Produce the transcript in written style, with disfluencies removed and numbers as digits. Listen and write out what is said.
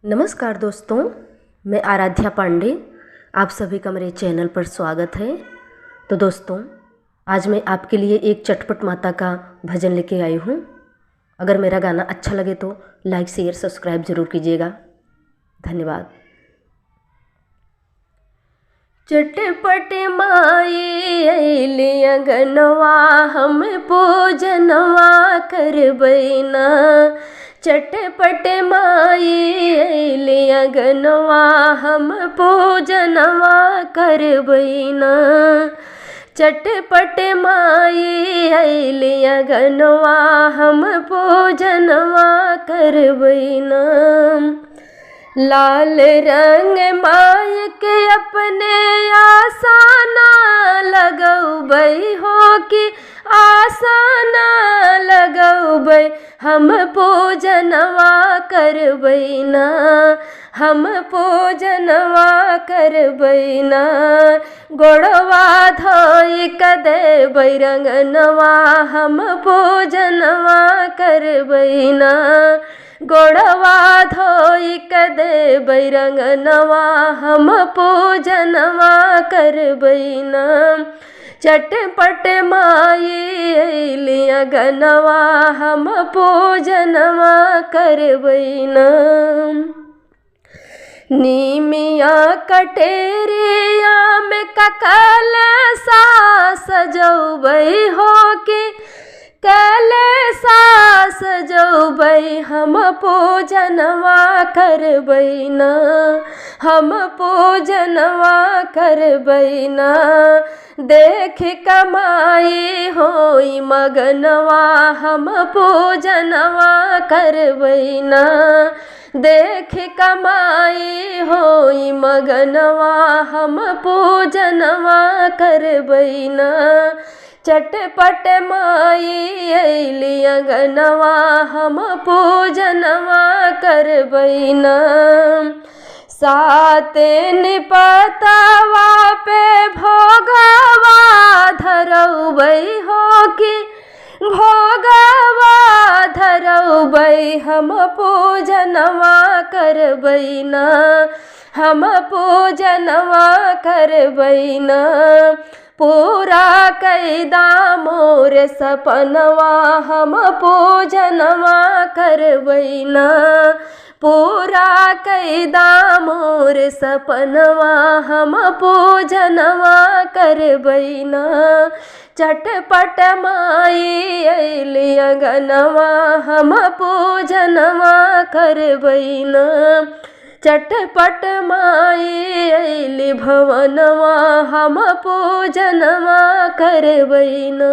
नमस्कार दोस्तों, मैं आराध्या पांडे। आप सभी का मेरे चैनल पर स्वागत है। तो दोस्तों, आज मैं आपके लिए एक चटपट माता का भजन लेके आई हूँ। अगर मेरा गाना अच्छा लगे तो लाइक शेयर सब्सक्राइब ज़रूर कीजिएगा। धन्यवाद। चटपट माई अइली अंगनवा, हम पूजनवा करबैना। चटपट माई अइली अंगनवा, हम पूजनवा करबैना। चटपट माई अइली अंगनवा, हम पूजनवा करबैना। लाल रंग माय के अपने आसाना लगौबै हो कि आसाना लगौबै, हम पूजनवा करबैना। हम पूजनवा करबैना। गोड़वा धोई क देबै रंगनवा, हम पूजनवा करबैना। गोड़वा धोई क देबै रंगनवा, हम पूजनवा करबैना। चटपट माई अइली अंगनवा, हम पूजनवा करबैना। नीमिया कटेरिया में कलशा सजौबै हो कि कलशा सजौबै, हम पूजनवा करबैना। हम पूजनवा करबैना। देख कमाई होई मगनवा, हम पूजनवा करबैना। देख कमाई होई मगनवा, हम पूजनवा करबैना। चटपट माई अइली अंगनवा, हम पूजनवा करबैना। साते निपतवा पे भोगवा धरौबै हो कि भोगवा धरौबै, हम पूजनवा करबैना। हम पूजनवा करबैना। पूरा कैदा मोर सपनवा, हम पूजनवा करबैना। पूरा कैदा मोर सपनवा, हम पूजनवा करबैना। चटपट माई अइली अंगनवा, हम पूजनवा करबैना। चटपट माई अइली भवनवा, हम पूजनवा करबैना।